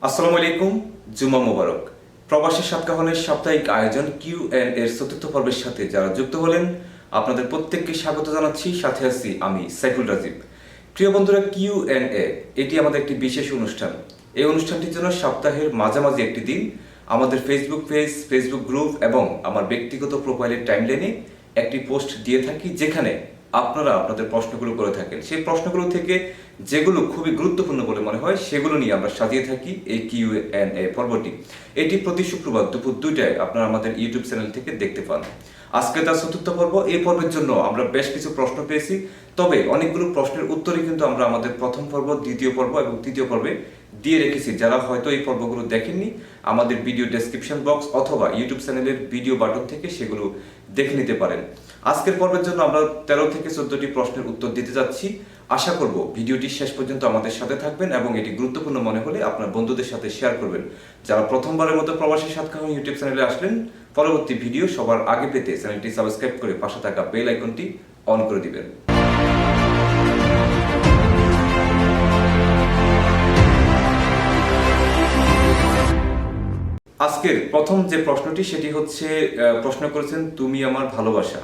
আসসালামু আলাইকুম, জুমা মোবারক। প্রবাসী সাতকাহনের সাপ্তাহিক আয়োজন কিউ এর চতুর্থ পর্বের সাথে যারা যুক্ত হলেন আপনাদের প্রত্যেককে স্বাগত জানাচ্ছি। সাথে আছি আমি সাইফুল রাজীব। প্রিয় বন্ধুরা, এটি আমাদের একটি বিশেষ অনুষ্ঠান। এই অনুষ্ঠানটির জন্য সপ্তাহের মাঝামাঝি একটি দিন আমাদের ফেসবুক পেজ, ফেসবুক গ্রুপ এবং আমার ব্যক্তিগত প্রোফাইলের টাইমলাইনে একটি পোস্ট দিয়ে থাকি, যেখানে আপনারা আপনাদের প্রশ্নগুলো করে থাকেন। সেই প্রশ্নগুলো থেকে যেগুলো খুবই গুরুত্বপূর্ণ বলে মনে হয় সেগুলো নিয়ে আমরা সাজিয়ে থাকি এই কিউ পর্বটি। এটি প্রতি শুক্রবার দুপুর 2টায় আপনারা আমাদের ইউটিউব চ্যানেল থেকে দেখতে পান। আজকে তার চতুর্থ পর্ব। এই পর্বের জন্য আমরা বেশ কিছু প্রশ্ন পেয়েছি, তবে অনেকগুলো প্রশ্নের উত্তরই কিন্তু আমরা আমাদের প্রথম পর্ব, দ্বিতীয় পর্ব এবং তৃতীয় পর্বে দিয়ে রেখেছি। যারা হয়তো এই পর্বগুলো দেখেননি, আমাদের ভিডিও ডেসক্রিপশন বক্স অথবা ইউটিউব চ্যানেলের ভিডিও বাটন থেকে সেগুলো দেখে নিতে পারেন। আজকের পর্বের জন্য আমরা 13 থেকে 14টি প্রশ্নের উত্তর দিতে যাচ্ছি। আশা করব ভিডিওটি শেষ পর্যন্ত আমাদের সাথে থাকবেন এবং এটি গুরুত্বপূর্ণ মনে হলে আপনার বন্ধুদের সাথে শেয়ার করবেন। যারা প্রথমবারের মতো প্রবাসী সাতকাহন ইউটিউব চ্যানেলে আসলেন, পরবর্তী ভিডিও সবার আগে পেতে চ্যানেলটি সাবস্ক্রাইব করে পাশে থাকা বেল আইকনটি অন করে দিবেন। আজকের প্রথম যে প্রশ্নটি সেটি হচ্ছে, প্রশ্ন করেছেন তুমি আমার ভালোবাসা।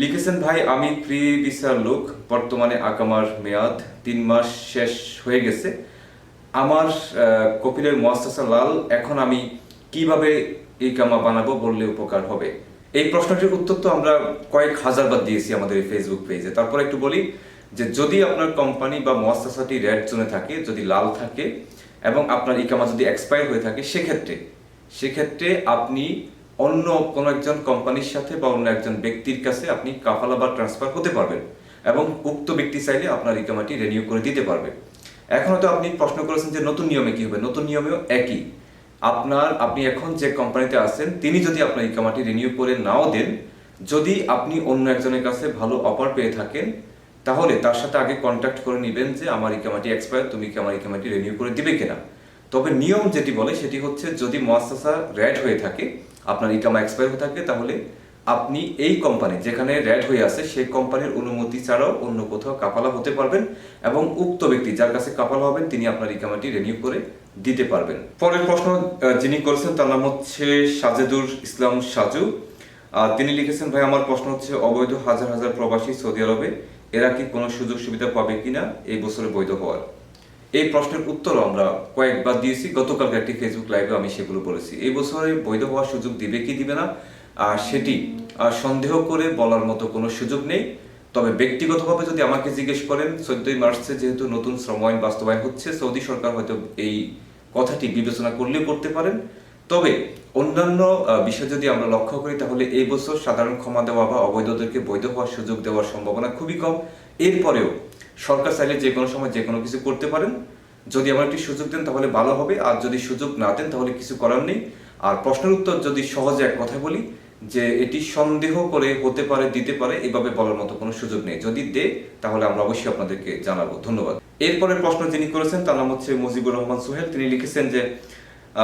লিখেছেন, ভাই আমি প্রি ভিসার লোক, বর্তমানে আকামার মেয়াদ 3 মাস শেষ হয়ে গেছে। আমার কপিলের মুআসসাসা লাল, এখন আমি কিভাবে ইকামা বানাবো বললে উপকার হবে। এই প্রশ্নটির উত্তর তো আমরা কয়েক হাজার বার দিয়েছি আমাদের এই ফেসবুক পেজে। তারপর একটু বলি যে যদি আপনার কোম্পানি বা মুআসসাসাটি রেড জোনে থাকে, যদি লাল থাকে এবং আপনার ইকামা যদি এক্সপায়ার হয়ে থাকে, সেক্ষেত্রে আপনি অন্য কোনো একজন কোম্পানির সাথে বা অন্য একজন ব্যক্তির কাছে আপনি কাফালা বা ট্রান্সফার হতে পারবেন এবং উক্ত ব্যক্তি চাইলে আপনার ইকামাটি রিনিউ করে দিতে পারবে। এখন হয়তো আপনি প্রশ্ন করেছেন যে নতুন নিয়মে কি হবে। নতুন নিয়মেও একই। আপনি এখন যে কোম্পানিতে আছেন তিনি যদি আপনার ইকামাটি রিনিউ করে নাও দেন, যদি আপনি অন্য একজনের কাছে ভালো অফার পেয়ে থাকেন, তাহলে তার সাথে আগে কন্ট্যাক্ট করে নেবেন যে আমার ইকামাটি এক্সপায়ার, তুমি কি আমার ইকামাটি রিনিউ করে দিবে কিনা। তবে নিয়ম যেটি বলে সেটি হচ্ছে, যদি মুআসসাসা রেড হয়ে থাকে, আপনার ইকামা এক্সপায়ার হয়ে থাকে, তাহলে আপনি এই কোম্পানি যেখানে রেড হয়ে আছে সেই কোম্পানির অনুমতি ছাড়াও অন্য কোথাও কাফালা হতে পারবেন এবং উক্ত ব্যক্তি যার কাছে কাফালা হবেন তিনি আপনার ইকামাটি রিনিউ করে দিতে পারবেন। পরের প্রশ্ন যিনি করেছেন তার নাম হচ্ছে সাজেদুল ইসলাম সাজু। তিনি লিখেছেন, ভাই আমার প্রশ্ন হচ্ছে, অবৈধ হাজার হাজার প্রবাসী সৌদি আরবে, এরা কি কোনো সুযোগ সুবিধা পাবে কিনা এই বছরে বৈধ হওয়ার? এই প্রশ্নের উত্তর আমরা কয়েকবার দিয়েছি। গতকালকে একটি ফেসবুক লাইভে আমি সেগুলো বলেছি। এই বছরে বৈধ হওয়ার সুযোগ দিবে কি দিবে না সেটি সন্দেহ করে বলার মতো কোনো সুযোগ নেই। তবে ব্যক্তিগতভাবে যদি আমাকে জিজ্ঞেস করেন, 14ই মার্চে যেহেতু নতুন শ্রম আইন বাস্তবায়ন হচ্ছে, সৌদি সরকার হয়তো এই কথাটি বিবেচনা করলেও করতে পারেন। তবে অন্যান্য বিষয় যদি আমরা লক্ষ্য করি, তাহলে এই বছর সাধারণ ক্ষমা দেওয়া বা অবৈধদেরকে বৈধ হওয়ার সুযোগ দেওয়ার সম্ভাবনা খুবই কম। এরপরেও সরকার চাইলে যে কোনো সময় যে কোনো কিছু করতে পারেন। যদি আমার একটি সুযোগ দেন তাহলে ভালো হবে, আর যদি সুযোগ না দেন তাহলে কিছু করার নেই। আর প্রশ্নের উত্তর যদি সহজে এক কথা বলি, যে এটি সন্দেহ করে হতে পারে, দিতে পারে, এভাবে বলার মতো কোনো সুযোগ নেই। যদি দে তাহলে আমরা অবশ্যই আপনাদেরকে জানাবো। ধন্যবাদ। এরপরের প্রশ্ন যিনি করেছেন তার নাম হচ্ছে মুজিবুর রহমান সোহেল। তিনি লিখেছেন যে,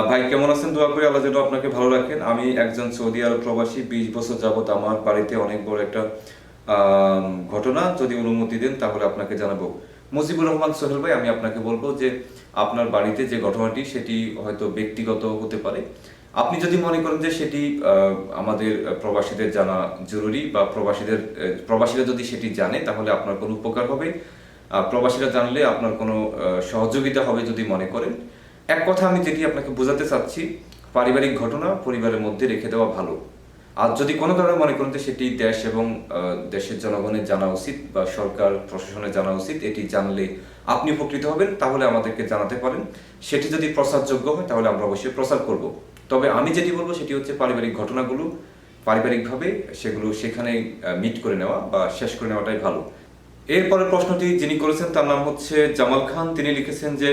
ভাই কেমন আছেন, দোয়া করি আল্লাহ যেন আপনাকে ভালো রাখেন। আমি একজন সৌদি আরব প্রবাসী, 20 বছর যাবত আমার বাড়িতে অনেক বড় একটা ঘটনা, যদি অনুমতি দেন তাহলে আপনাকে জানাবো। মুজিবুর রহমান সোহেল ভাই, আমি আপনাকে বলবো যে আপনার বাড়িতে যে ঘটনাটি সেটি হয়তো ব্যক্তিগত হতে পারে। আপনি যদি মনে করেন যে সেটি আমাদের প্রবাসীদের জানা জরুরি বা প্রবাসীরা যদি সেটি জানে তাহলে আপনার কোনো উপকার হবে, প্রবাসীরা জানলে আপনার কোনো সহযোগিতা হবে যদি মনে করেন। এক কথা আমি যেটি আপনাকে বোঝাতে চাচ্ছি, পারিবারিক ঘটনা পরিবারের মধ্যে রেখে দেওয়া ভালো। আর যদি কোনো কারণে মনে করেন যে সেটি দেশ এবং দেশের জনগণের জানা উচিত বা সরকার প্রশাসনের জানা উচিত, এটি জানলে আপনি উপকৃত হবেন, তাহলে আমাদেরকে জানাতে পারেন। সেটি যদি প্রচারযোগ্য হয় তাহলে আমরা অবশ্যই প্রচার করব। তবে আমি যেটি বলবো সেটি হচ্ছে, পারিবারিক ঘটনাগুলো পারিবারিকভাবে সেগুলো সেখানে মিট করে নেওয়া বা শেষ করে নেওয়াটাই ভালো। এরপরের প্রশ্নটি যিনি করেছেন তার নাম হচ্ছে জামাল খান। তিনি লিখেছেন যে,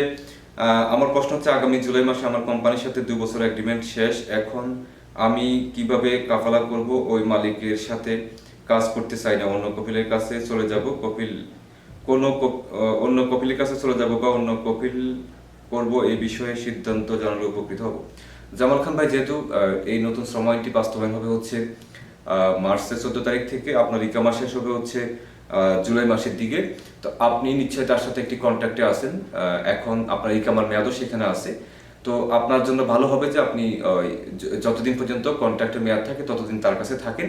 আমার প্রশ্ন হচ্ছে, আগামী জুলাই মাসে আমার কোম্পানির সাথে 2 বছর এগ্রিমেন্ট শেষ। এখন আমি কিভাবে কাফালা করব? ওই মালিকের সাথে কাজ করতে চাই না, অন্য কপিলের কাছে চলে যাব, অন্য কপিলের কাছে চলে যাব বা অন্য কপিল করব, এই বিষয়ে সিদ্ধান্ত জানালে উপকৃত হব। জামাল খান ভাই, যেহেতু এই নতুন শ্রম আইনটি বাস্তবায়ন হবে হচ্ছে মার্চের 14 তারিখ থেকে, আপনার ইকামা শেষ হবে হচ্ছে জুলাই মাসের দিকে, তো আপনি নিশ্চয়ই তার সাথে একটি কন্ট্যাক্টে আছেন। এখন আপনার ইকামার মেয়াদও সেখানে আছে। তো আপনার জন্য ভালো হবে যে আপনি যতদিন পর্যন্ত কন্ট্রাক্টের মেয়াদ থাকে ততদিন তার কাছে থাকেন,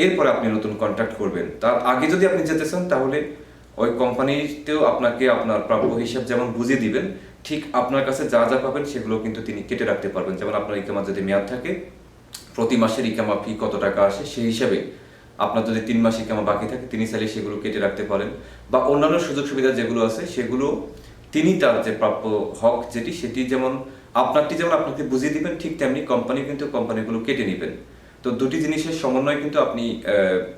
এরপরে আপনি নতুন কন্ট্রাক্ট করবেন। তার আগে যদি আপনি যেতে চান তাহলে ওই কোম্পানিতেও আপনাকে আপনার প্রাপ্য হিসাব যেমন বুঝিয়ে দিবেন, ঠিক আপনার কাছে যা যা পাবেন সেগুলো কিন্তু তিনি কেটে রাখতে পারবেন। যেমন আপনার ইকামা যদি মেয়াদ থাকে, প্রতি মাসের ইকামা ফি কত টাকা আসে সেই হিসাবে আপনার যদি 3 মাস ইকামা বাকি থাকে তিনি চাইলে সেগুলো কেটে রাখতে পারেন, বা অন্যান্য সুযোগ সুবিধা যেগুলো আছে সেগুলো তিনি তার যে প্রাপ্য হক সেটি যেমন আপনারটি যেমন আপনাকে বুঝিয়ে দিবেন, ঠিক তেমনি কোম্পানি কিন্তু কোম্পানিগুলো কেটে নেবেন। তো দুটি জিনিসের সমন্বয় কিন্তু আপনি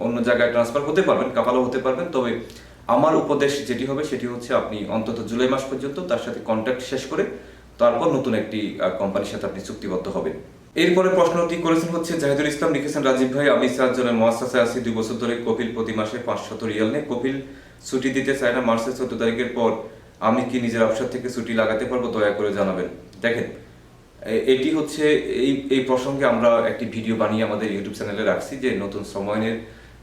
অন্য জায়গায় ট্রান্সফার হতে পারবেন, কাপালও হতে পারবেন। তবে আমার উপদেশ যেটি হবে সেটি হচ্ছে আপনি অন্তত জুলাই মাস পর্যন্ত তার সাথে কন্ট্রাক্ট শেষ করে তারপর নতুন একটি কোম্পানির সাথে আপনি চুক্তিবদ্ধ হবেন। এরপরে প্রশ্নটি করেছেন হচ্ছে জাহিদুল ইসলাম, লিখেছেন রাজীব ভাই, আমি 4 জনের মুআসসাসায় আছি, 2 বছর ধরে কপিল প্রতি মাসে 500 রিয়াল নেয়। কপিল ছুটি দিতে চায় না মার্চের 14 তারিখের পর, আমি কি নিজের অবসর থেকে ছুটি লাগাতে পারবো? দয়া করে জানাবেন। দেখেন, এটি হচ্ছে এই প্রসঙ্গে আমরা একটি ভিডিও বানিয়ে আমাদের ইউটিউব চ্যানেলে রাখছি যে নতুন শ্রম আইনের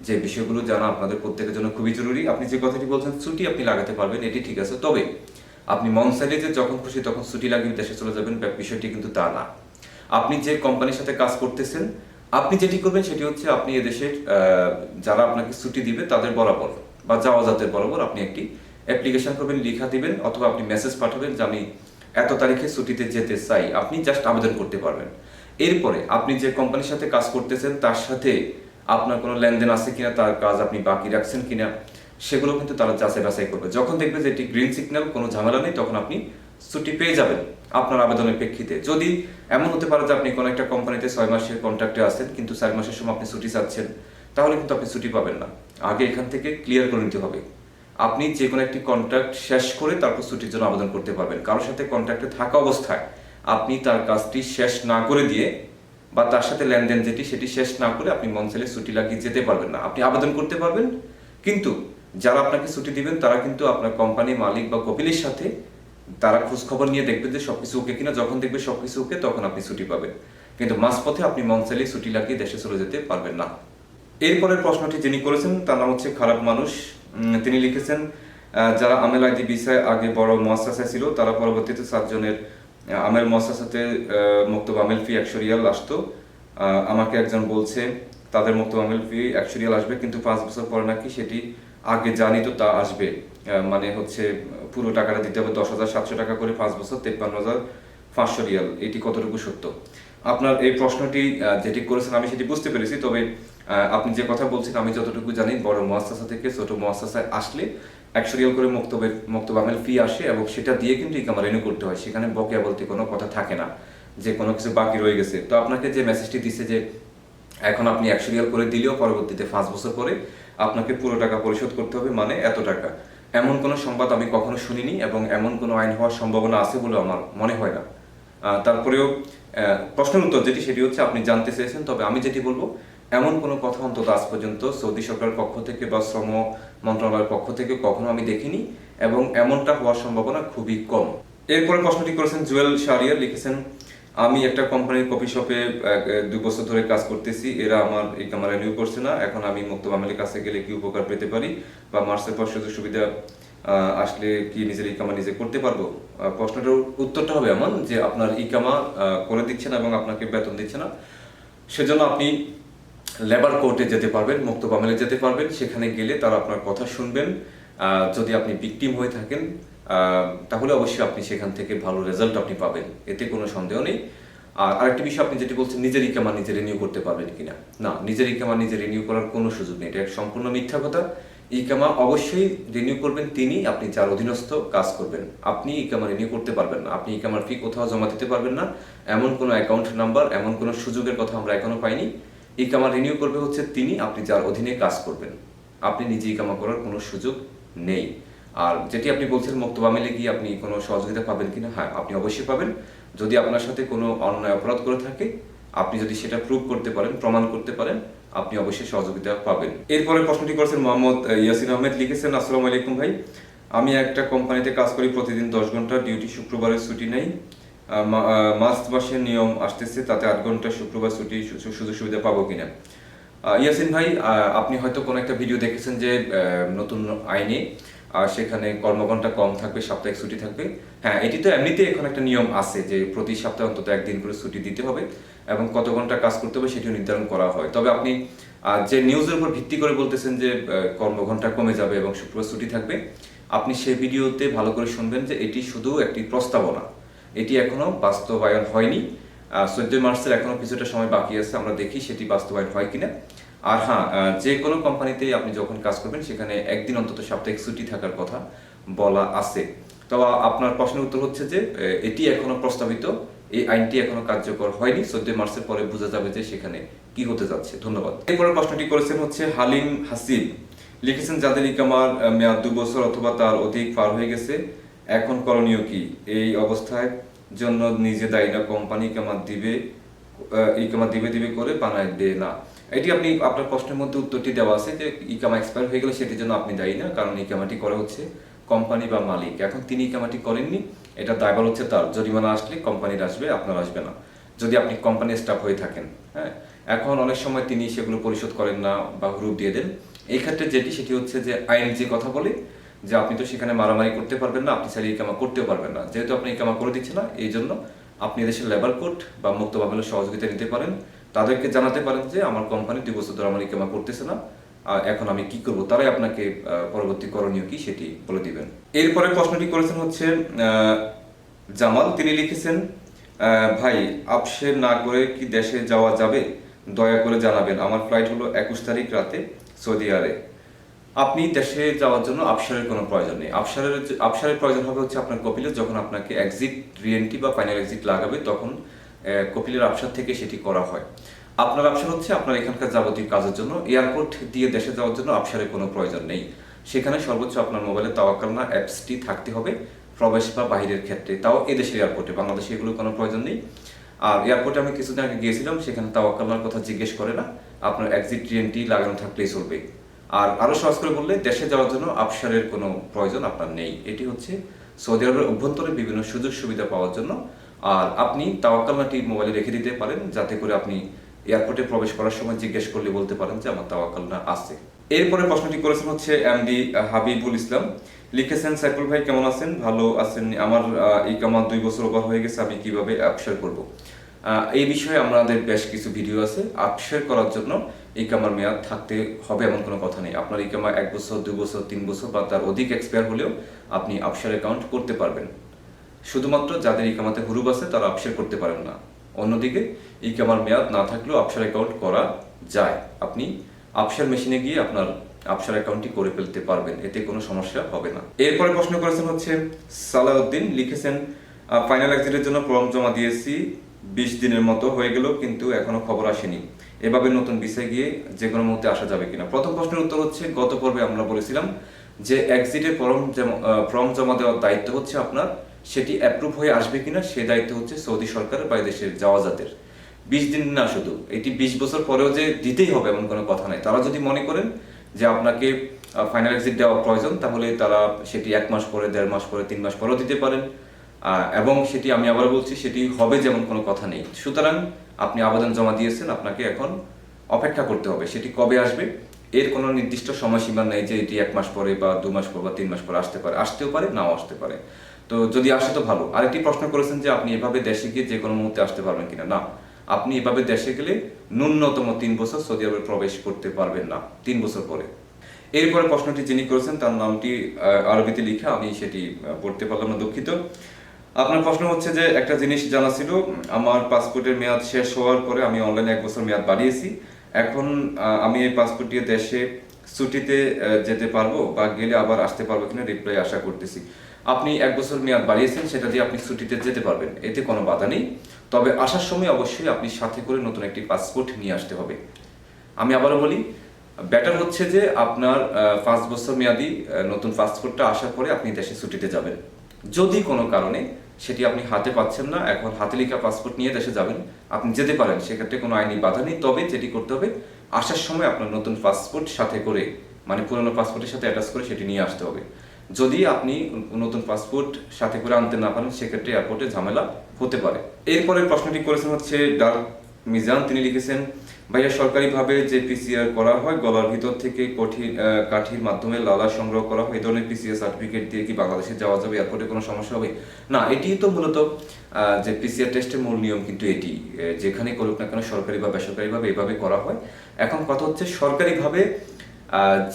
যে বিষয়গুলো জানা আপনাদের প্রত্যেকের জন্য খুবই জরুরি। আপনি যে কথাটি বলছেন ছুটি আপনি লাগাতে পারবেন, এটি ঠিক আছে, তবে আপনি মন চাইলে যে যখন খুশি তখন ছুটি লাগিয়ে দেশে চলে যাবেন, বিষয়টি কিন্তু তা না। আপনি যে কোম্পানির সাথে কাজ করতেছেন, আপনি যেটি করবেন সেটি হচ্ছে আপনি এদেশের যারা আপনাকে ছুটি দিবে তাদের বরাবর বা যাওয়াজাতের বরাবর আপনি একটি অ্যাপ্লিকেশন করবেন, লিখা দিবেন, অথবা আপনি মেসেজ পাঠাবেন যে আমি এত তারিখে ছুটিতে যেতে চাই, আপনি জাস্ট আবেদন করতে পারবেন। এরপরে আপনি যে কোম্পানির সাথে কাজ করতেছেন তার সাথে আপনার কোনো লেনদেন আছে কিনা, তার কাজ আপনি বাকি রাখছেন কিনা, সেগুলো কিন্তু তারা যাচাই বাছাই করবে। যখন দেখবে যে এটি গ্রিন সিগন্যাল, কোনো ঝামেলা নেই, তখন আপনি ছুটি পেয়ে যাবেন আপনার আবেদনের প্রেক্ষিতে। যদি এমন হতে পারে যে আপনি কোনো একটা কোম্পানিতে 6 মাসের কন্ট্রাক্টে আছেন কিন্তু 4 মাসের সময় আপনি ছুটি চাচ্ছেন, তাহলে কিন্তু আপনি ছুটি পাবেন না। আগে এখান থেকে ক্লিয়ার করে নিতে হবে। আপনি যে কোনো একটি কন্ট্রাক্ট শেষ করে তারপর ছুটির জন্য আবেদন করতে পারবেন। কারোর সাথে কন্ট্রাক্টে থাকা অবস্থায় আপনি তার কাজটি শেষ না করে দিয়ে বা তার সাথে লেনদেন সেটি শেষ না করে আপনি মন চাইলে ছুটি লাগিয়ে যেতে পারবেন না। আপনি আবেদন করতে পারবেন, কিন্তু যারা আপনাকে ছুটি দিবেন তারা কিন্তু আপনার কোম্পানি মালিক বা কপিলের সাথে তারা খোঁজ খবর নিয়ে দেখবে যে সবকিছু ওকে কিনা। যখন দেখবে সবকিছু ওকে তখন আপনি ছুটি পাবেন, কিন্তু মাঝপথে আপনি মন চাইলে ছুটি লাগিয়ে দেশে চলে যেতে পারবেন না। এরপরের প্রশ্নটি যিনি করেছেন তার নাম হচ্ছে খারাপ মানুষ। তিনি লিখেছেন, যারা আমেল আইডি ভিসায় আগে বড় মুআসসাসায় ছিল তারা পরবর্তীতে 7 জনের আমেল মুআসসাসাতে মুক্তব আমেল ফি 100 রিয়াল আসতো। আমাকে একজন বলছে তাদের মুক্তব আমেল ফি 100 রিয়াল আসবে, কিন্তু 5 বছর পরে নাকি সেটি আগে জানি তো তা আসবে, মানে হচ্ছে পুরো টাকাটা দিতে হবে 10,700 টাকা করে, 5 বছর 53,500 রিয়াল। এটি কতটুকু সত্য? আপনার এই প্রশ্নটি যেটি করেছেন আমি সেটি বুঝতে পেরেছি, তবে আপনি যে কথা বলছেন আমি যতটুকু জানি বড় মুআসসাসা থেকে ছোট মুআসসাসায় আসলে 100 রিয়াল করে মুক্তব আমেল ফি আসে এবং সেটা দিয়ে কিন্তু ইকামা রিনিউ করতে হয়। সেখানে বকেয়া বলতে কোনো কথা থাকে না যে কোনো কিছু বাকি রয়ে গেছে। তো আপনাকে যে মেসেজটি দিছে যে এখন আপনি 100 রিয়াল করে দিলেও পরবর্তীতে 5 বছর পরে আপনাকে পুরো টাকা পরিশোধ করতে হবে, মানে এত টাকা, এমন কোনো সংবাদ আমি কখনো শুনিনি এবং এমন কোনো আইন হওয়ার সম্ভাবনা আছে বলে আমার মনে হয় না। তারপরেও প্রশ্নের উত্তর সেটি হচ্ছে আপনি জানতে চেয়েছেন, তবে আমি যেটি বলবো এমন কোনো কথা অন্তত আজ পর্যন্ত সৌদি সরকারের পক্ষ থেকে বা শ্রম মন্ত্রণালয়ের পক্ষ থেকে কখনো আমি দেখিনি এবং এমনটা হওয়ার সম্ভাবনা খুবই কম। এরপরে প্রশ্নটি করেছেন জুয়েল শাহরিয়ার, লিখেছেন আমি একটা কোম্পানির কফি শপে 2 বছর ধরে কাজ করতেছি, এরা আমার ইকামা রিনিউ করছে না, এখন আমি মুক্তব আমেলের কাছে গেলে কি উপকার পেতে পারি বা মার্চের পর সুযোগ সুবিধা আসলে কি নিজের ইকামা নিজে করতে পারবো? প্রশ্নটার উত্তরটা হবে এমন যে আপনার ইকামা করে দিচ্ছে না এবং আপনাকে বেতন দিচ্ছে না, সেজন্য আপনি লেবার কোর্টে যেতে পারবেন, মুক্তব আমেলে যেতে পারবেন। সেখানে গেলে তারা আপনার কথা শুনবেন। যদি আপনি ভিকটিম হয়ে থাকেন তাহলে অবশ্যই আপনি সেখান থেকে ভালো রেজাল্ট আপনি পাবেন, এতে কোনো সন্দেহ নেই। আর আরেকটি বিষয় আপনি যেটি বলছেন নিজের ইকামা নিজে রিনিউ করতে পারবেন কিনা, না, নিজের ইকামা নিজে রিনিউ করার কোনো সুযোগ নেই, এটা সম্পূর্ণ মিথ্যা কথা। ইকামা অবশ্যই রিনিউ করবেন তিনি, আপনি যার অধীনস্থ কাজ করবেন। আপনি ইকামা রিনিউ করতে পারবেন না, আপনি ইকামার ফি কোথাও জমা দিতে পারবেন না, এমন কোনো অ্যাকাউন্ট নাম্বার, এমন কোনো সুযোগের কথা আমরা এখনো পাইনি। ইকামা রিনিউ করবে হচ্ছে তিনি, আপনি যার অধীনে কাজ করবেন। আপনি নিজে ইকামা করার কোনো সুযোগ নেই। আর যেটি আপনি বলছেন মুক্তব আমেলে গিয়ে আপনি কোনো সহযোগিতা পাবেন কিনা, হ্যাঁ, আপনি অবশ্যই পাবেন। যদি আপনার সাথে কোনো অন্যায় অপরাধ করে থাকে, আপনি যদি সেটা প্রুভ করতে পারেন, প্রমাণ করতে পারেন, আপনি অবশ্যই সহযোগিতা পাবেন। এরপরে প্রশ্নটি করেছেন মোহাম্মদ ইয়াসিন আহমেদ, লিখেছেন আসসালামু আলাইকুম ভাই, আমি একটা কোম্পানিতে কাজ করি, প্রতিদিন 10 ঘন্টা ডিউটি, শুক্রবারের ছুটি নেই। মার্চ মাসের নিয়ম আসতেছে, তাতে 8 ঘন্টা শুক্রবার ছুটি, সুযোগ সুবিধা পাবো কিনা? ইয়াসিন ভাই, আপনি হয়তো কোনো একটা ভিডিও দেখেছেন যে নতুন আইনে সেখানে কর্মঘণ্টা কম থাকবে, সাপ্তাহিক ছুটি থাকবে। হ্যাঁ, এটি তো এমনিতেই এখন একটা নিয়ম আছে যে প্রতি সপ্তাহে অন্তত একদিন করে ছুটি দিতে হবে এবং কত ঘন্টা কাজ করতে হবে সেটিও নির্ধারণ করা হয়। তবে আপনি যে নিউজের উপর ভিত্তি করে বলতেছেন যে কর্মঘণ্টা কমে যাবে এবং শুক্রবার ছুটি থাকবে, আপনি সেই ভিডিওতে ভালো করে শুনবেন যে এটি শুধু একটি প্রস্তাবনা, এটি এখনো বাস্তবায়ন হয়নি। 14 মার্চের এখনো কিছুটা সময় বাকি আছে, আমরা দেখি সেটি বাস্তবায়ন হয় কিনা। আর হ্যাঁ, যে কোনো কোম্পানিতে আপনি যখন কাজ করবেন সেখানে একদিন অন্তত সাপ্তাহিক ছুটি থাকার কথা বলা আছে। তবে আপনার প্রশ্নের উত্তর হচ্ছে যে এটি এখনো প্রস্তাবিত, এই আইনটি এখনো কার্যকর হয়নি। 14 মার্চের পরে বোঝা যাবে যে সেখানে কি হতে যাচ্ছে। ধন্যবাদ। এরপরের প্রশ্নটি করেছেন হচ্ছে হালিম হাসিব, লিখেছেন যাদের ইকামার মেয়াদ 2 বছর অথবা তার অধিক পার হয়ে গেছে, এখন করণীয় কি? এই অবস্থায় জন্য নিজে দায়ী না, কোম্পানি ইকামা দিবে করে বানায় দেয় না। এটি আপনি আপনার প্রশ্নের মধ্যে উত্তরটি দেওয়া আছে যে ইকামা এক্সপায়ার হয়ে গেলে সেটির জন্য আপনি দায়ী না, কারণ ইকামাটি করা হচ্ছে কোম্পানি বা মালিক। এখন তিনি ইকামাটি করেননি, এটা দায়ভার হচ্ছে তার। জরিমানা আসলে কোম্পানির আসবে, আপনার আসবে না, যদি আপনি কোম্পানির স্টাফ হয়ে থাকেন। হ্যাঁ, এখন অনেক সময় তিনি সেগুলো পরিশোধ করেন না বা হুরুপ দিয়ে দেন। এই ক্ষেত্রে সেটি হচ্ছে যে আইন যে কথা বলে যে আপনি তো সেখানে মারামারি করতে পারবেন না, আপনি চাইলে ইকামা করতেও পারবেন না। যেহেতু আপনি ইকামা করে দিচ্ছে না, এই জন্য আপনি দেশের লেবার কোর্ট বা মুক্ত মামলার সহযোগিতা নিতে পারেন। তাদেরকে জানাতে পারেন যে আমার কোম্পানি 2 বছর ধরে আমার ইকামা করতেছে না, এখন আমি কি করব। তারাই আপনাকে পরবর্তী করণীয় কি সেটি বলে দিবেন। এরপরে প্রশ্নটি করেছেন হচ্ছে জামাল, তিনি লিখেছেন ভাই, আপসের না করে কি দেশে যাওয়া যাবে? দয়া করে জানাবেন। আমার ফ্লাইট হলো 21 তারিখ রাতে সৌদি আরবে। আপনি দেশে যাওয়ার জন্য আবসারের কোনো প্রয়োজন নেই। আবসারের প্রয়োজন হবে হচ্ছে আপনার কপিলের, যখন আপনাকে এক্সিট রিএন্ট্রি বা ফাইনাল এক্সিট লাগাবে তখন কপিলের আবসার থেকে সেটি করা হয়। আপনার আবসার হচ্ছে আপনার এখানকার যাবতীয় কাজের জন্য। এয়ারপোর্ট দিয়ে দেশে যাওয়ার জন্য আবসারের কোনো প্রয়োজন নেই। সেখানে সর্বোচ্চ আপনার মোবাইলে তাওয়াক্কালনা অ্যাপসটি থাকতে হবে প্রবেশ বা বাহিরের ক্ষেত্রে, তাও এদেশের এয়ারপোর্টে। বাংলাদেশে এগুলো কোনো প্রয়োজন নেই। আর এয়ারপোর্টে আমি কিছুদিন আগে গিয়েছিলাম, সেখানে তাওয়াক্কালনার কথা জিজ্ঞেস করে না, আপনার এক্সিট রিএন্ট্রি লাগানো থাকলেই চলবে। আর আরো সহজ করে বললে, দেশে যাওয়ার জন্য আবসারের কোনো প্রয়োজন আপনার নেই। এটি হচ্ছে সৌদি আরবের অভ্যন্তরে বিভিন্ন সুযোগ সুবিধা পাওয়ার জন্য। আর আপনি তাওয়াক্কালনাটি মোবাইলে রেখে দিতে পারেন, যাতে করে আপনি এয়ারপোর্টে প্রবেশ করার সময় জিজ্ঞেস করলে বলতে পারেন যে আমার তাওয়াক্কালনা আছে। এরপরে প্রশ্নটি করেছেন হচ্ছে এমডি হাবিবুল ইসলাম, লিখেছেন সাইফুল ভাই কেমন আছেন? ভালো আছেন? আমার ইকামা 2 বছর ওভার হয়ে গেছে, আমি কিভাবে আবসার করব? এই বিষয়ে আমাদের বেশ কিছু ভিডিও আছে। আবসার করার জন্য ইকামার মেয়াদ থাকতে হবে এমন কোনো কথা নেই। আপনার ইকামা 1 বছর, 2 বছর, 3 বছর বা তার অধিক এক্সপায়ার হলেও আপনি আবসার অ্যাকাউন্ট করতে পারবেন। শুধুমাত্র যাদের ইকামাতে হুরুপ আছে তারা আবসার করতে পারেন না। অন্যদিকে ইকামার মেয়াদ না থাকলেও আবসার অ্যাকাউন্ট করা যায়। আপনি আবসার মেশিনে গিয়ে আপনার আবসার অ্যাকাউন্টটি করে ফেলতে পারবেন, এতে কোনো সমস্যা হবে না। এরপরে প্রশ্ন করেছেন হচ্ছে সালাউদ্দিন, লিখেছেন ফাইনাল এক্সিটের জন্য ফর্ম জমা দিয়েছি, 20 দিনের মতো হয়ে গেল, কিন্তু এখনো খবর আসেনি। এভাবে নতুন ভিসায় গিয়ে যে কোনো মুহূর্তে আসা যাবে কিনা? প্রথম প্রশ্নের উত্তর হচ্ছে, গত পর্বে আমরা বলেছিলাম যে এক্সিটের ফর্ম জমা দেওয়ার দায়িত্ব হচ্ছে আপনার। সেটি অ্যাপ্রুভ হয়ে আসবে কিনা সে দায়িত্ব হচ্ছে সৌদি সরকারের বা দেশের যাওয়াজাতের। 20 দিন না, শুধু এটি 20 বছর পরেও যে দিতেই হবে এমন কোনো কথা নাই। তারা যদি মনে করেন যে আপনাকে ফাইনাল এক্সিট দেওয়া প্রয়োজন, তাহলে তারা সেটি 1 মাস পরে, 1.5 মাস পরে, 3 মাস পরেও দিতে পারেন। এবং সেটি আমি আবার বলছি, সেটি হবে যেমন কোনো কথা নেই। সুতরাং আপনি আবেদন জমা দিয়েছেন, আপনাকে এখন অপেক্ষা করতে হবে। সেটি কবে আসবে এর কোনো নির্দিষ্ট সময়সীমা নেই যে এটি 1 মাস পরে বা 2 মাস পর বা 3 মাস পরে আসতে পারে, আসতেও পারে, নাও আসতে পারে। তো যদি আসে তো ভালো। আরেকটি প্রশ্ন করেছেন যে আপনি এভাবে দেশে গিয়ে যে কোনো মুহূর্তে আসতে পারবেন কিনা? না, আপনি এভাবে দেশে গেলে ন্যূনতম 3 বছর সৌদি আরবে প্রবেশ করতে পারবেন না, 3 বছর পরে। এরপরে প্রশ্নটি যিনি করেছেন তার নামটি আরবিতে লিখা, আমি সেটি পড়তে পারলাম না, দুঃখিত। আপনার প্রশ্ন হচ্ছে যে একটা জিনিস জানা ছিল, আমার পাসপোর্টের মেয়াদ শেষ হওয়ার পরে আমি অনলাইনে 1 বছর মেয়াদ বাড়িয়েছি। এখন আমি এই পাসপোর্ট দিয়ে দেশে ছুটিতে যেতে পারবো বা গেলে আবার আসতে পারবো কিনা রিপ্লাই আশা করতেছি। আপনি 1 বছর মেয়াদ বাড়িয়েছেন, সেটা দিয়ে আপনি ছুটিতে যেতে পারবেন, এতে কোনো বাধা নেই। তবে আসার সময় অবশ্যই আপনি সাথে করে নতুন একটি পাসপোর্ট নিয়ে আসতে হবে। আমি আবারও বলি, বেটার হচ্ছে যে আপনার 5 বছর মেয়াদি নতুন পাসপোর্টটা আসার পরে আপনি দেশে ছুটিতে যাবেন। যদি কোনো কারণে সেটি আপনি হাতে পাচ্ছেন না, এখন হাতে লেখা পাসপোর্ট নিয়ে দেশে যাবেন, আপনি যেতে পারেন, সেক্ষেত্রে কোনো আইনি বাধা নেই। তবে যেটি করতে হবে, আসার সময় আপনার নতুন পাসপোর্ট সাথে করে, মানে পুরনো পাসপোর্টের সাথে অ্যাটাচ করে সেটি নিয়ে আসতে হবে। যদি আপনি নতুন পাসপোর্ট সাথে করে আনতে না পারেন, সেক্ষেত্রে এয়ারপোর্টে ঝামেলা হতে পারে। এরপরের প্রশ্নটি করেছেন হচ্ছে ডার্ক মিজান তিনি লিখেছেন, ভাইয়া সরকারিভাবে যে পিসিআর করা হয় গলার ভিতর থেকে কাঠির মাধ্যমে লালা সংগ্রহ করা হয়, এই ধরনের পিসিআর সার্টিফিকেট দিয়ে কি বাংলাদেশে যাওয়া যাবে, এয়ারপোর্টে কোনো সমস্যা হবে? না, এটি তো মূলত যে পিসিআর টেস্টের মূল নিয়ম কিন্তু এটি, যেখানে করুক না কেন সরকারি বা বেসরকারিভাবে এভাবে করা হয়। এখন কথা হচ্ছে সরকারিভাবে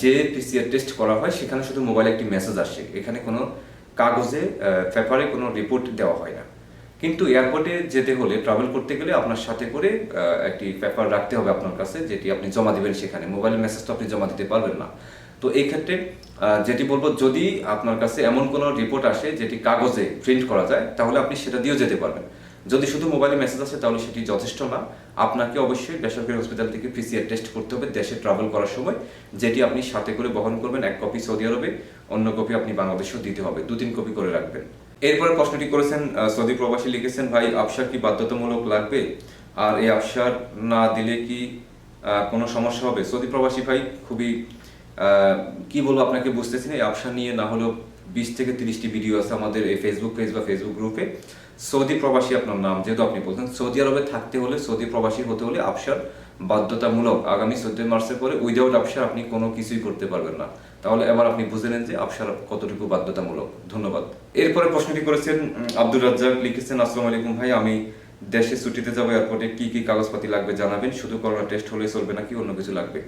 যে পিসিআর টেস্ট করা হয় সেখানে শুধু মোবাইলে একটি মেসেজ আসে, এখানে কোনো কাগজে পেপারে কোনো রিপোর্ট দেওয়া হয় না। কিন্তু এয়ারপোর্টে যেতে হলে, ট্রাভেল করতে গেলে আপনার সাথে করে একটি পেপার রাখতে হবে আপনার কাছে, যেটি আপনি জমা দিবেন সেখানে। মোবাইলের মেসেজ তো আপনি জমা দিতে পারবেন না। তো এই ক্ষেত্রে যেটি বলবো, যদি আপনার কাছে এমন কোনো রিপোর্ট আসে যেটি কাগজে প্রিন্ট করা যায়, তাহলে আপনি সেটা দিয়েও যেতে পারবেন। যদি শুধু মোবাইলে মেসেজ আসে তাহলে সেটি যথেষ্ট না। আপনাকে অবশ্যই বেসরকারি হসপিটাল থেকে পিসিআর টেস্ট করতে হবে দেশে ট্রাভেল করার সময়, যেটি আপনি সাথে করে বহন করবেন। 1 কপি সৌদি আরবে, অন্য কপি আপনি বাংলাদেশেও দিতে হবে, 2-3 কপি করে রাখবেন। এরপরে প্রশ্নটি করেছেন সৌদি প্রবাসী, লিখেছেন, ভাই আফসার কি বাধ্যতামূলক লাগবে, আর এই আফসার না দিলে কি কোনো সমস্যা হবে? সৌদি প্রবাসী ভাই, খুবই কি বলবো আপনাকে, বুঝতেছি না। এই আফসার নিয়ে না হলেও 20 থেকে 30টি ভিডিও আছে আমাদের এই ফেসবুক পেজ বা ফেসবুক গ্রুপে। সৌদি প্রবাসী আপনার নাম, যেহেতু আপনি বলছেন সৌদি আরবে থাকতে হলে, সৌদি প্রবাসী হতে হলে আফসার বাধ্যতামূলক। আগামী 14 মার্চের পরে উইদাউট আফসার আপনি কোনো কিছুই করতে পারবেন না। তাহলে এবার আপনি বুঝে নেন যে আফসার কতটুকু বাধ্যতামূলক। ধন্যবাদ। এরপরে প্রশ্নটি করেছেন আব্দুর রাজ্জাক, লিখেছেন, আসসালামু আলাইকুম ভাই, আমি দেশে ছুটিতে যাবো, এয়ারপোর্টে কি কি কাগজপাতি লাগবে জানাবেন, শুধু করোনা টেস্ট হলেই চলবে নাকি অন্য কিছু লাগবে?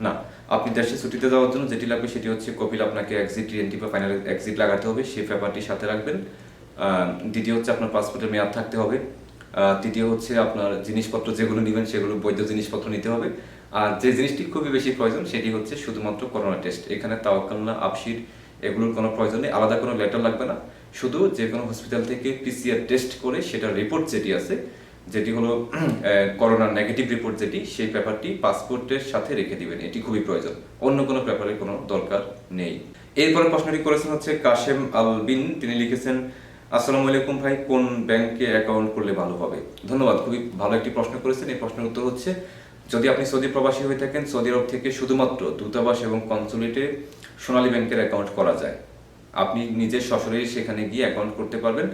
না, আপনি দেশে ছুটিতে যাওয়ার জন্য যেটি লাগবে সেটি হচ্ছে কপিল, আপনাকে এক্সিট টিএনটি বা ফাইনাল এক্সিট লাগাতে হবে, সেই পেপারটি সাথে রাখবেন। দ্বিতীয় হচ্ছে আপনার পাসপোর্টের মেয়াদ থাকতে হবে। তৃতীয় হচ্ছে আপনার জিনিসপত্র যেগুলো নেবেন সেগুলো বৈধ জিনিসপত্র নিতে হবে। আর যে জিনিসটি খুবই বেশি প্রয়োজন সেটি হচ্ছে শুধুমাত্র করোনা টেস্ট। এখানে তাওয়াক্কাল না, আফসির এগুলোর কোনো প্রয়োজন নেই, আলাদা কোনো লেটার লাগবে না। শুধু যে কোনো হসপিটাল থেকে পিসিআর টেস্ট করে সেটার রিপোর্ট যেটি আছে, যেটি হলো করোনার নেগেটিভ রিপোর্ট, যেটি সেই পেপারটি পাসপোর্টের সাথে রেখে দিবেন, এটি খুবই প্রয়োজন। অন্য কোনো পেপারের কোনো দরকার নেই। এরপরে প্রশ্নটি করেছেন হচ্ছে কাশেম আলবিন, তিনি লিখেছেন, আসসালামু আলাইকুম ভাই, কোন ব্যাংকে অ্যাকাউন্ট করলে ভালো হবে? ধন্যবাদ, খুবই ভালো একটি প্রশ্ন করেছেন। এই প্রশ্নের উত্তর হচ্ছে, যদি আপনি সৌদি প্রবাসী হয়ে থাকেন, সৌদি আরব থেকে শুধুমাত্র দূতাবাস এবং কনসুলেটে সোনালী ব্যাংকের অ্যাকাউন্ট করা যায়। আপনি নিজের সশরীরে সেখানে গিয়ে অ্যাকাউন্ট করতে পারবেন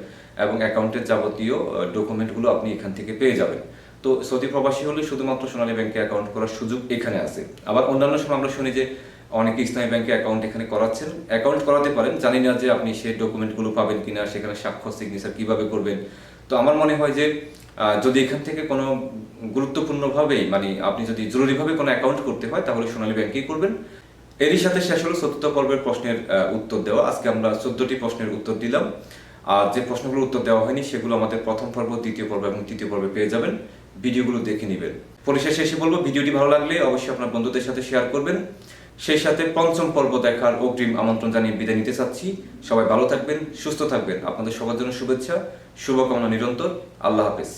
এবং অ্যাকাউন্টের যাবতীয় ডকুমেন্টগুলো আপনি এখান থেকে পেয়ে যাবেন। তো সৌদি প্রবাসী হলে শুধুমাত্র সোনালী ব্যাংকে অ্যাকাউন্ট করার সুযোগ এখানে আছে। আবার অন্যান্য সময় আমরা শুনি যে অনেকে ইসলামী ব্যাংকে অ্যাকাউন্ট এখানে করাচ্ছেন, অ্যাকাউন্ট করাতে পারেন, জানি না যে আপনি সেই ডকুমেন্টগুলো পাবেন কিনা, সেখানে স্বাক্ষর সিগনেচার কিভাবে করবেন। তো আমার মনে হয় যে যদি এখান থেকে কোনো গুরুত্বপূর্ণভাবেই, মানে আপনি যদি জরুরিভাবে কোনো অ্যাকাউন্ট করতে হয় তাহলে সোনালী ব্যাংকেই করবেন। এরই সাথে শেষ হলো 4th পর্বের প্রশ্নের উত্তর দেওয়া। আজকে আমরা 14টি প্রশ্নের উত্তর দিলাম। আর যে প্রশ্নগুলোর উত্তর দেওয়া হয়নি সেগুলো আমাদের প্রথম পর্ব, দ্বিতীয় পর্ব এবং তৃতীয় পর্বে পেয়ে যাবেন। ভিডিওগুলো দেখে নেবেন। পরিশেষে এসে বলবো, ভিডিওটি ভালো লাগলে অবশ্যই আপনার বন্ধুদের সাথে শেয়ার করবেন। সেই সাথে 5ম পর্ব দেখার অগ্রিম আমন্ত্রণ জানিয়ে বিদায় নিতে চাচ্ছি। সবাই ভালো থাকবেন, সুস্থ থাকবেন। আপনাদের সবার জন্য শুভেচ্ছা, শুভকামনা নিরন্তর। আল্লাহ হাফেজ।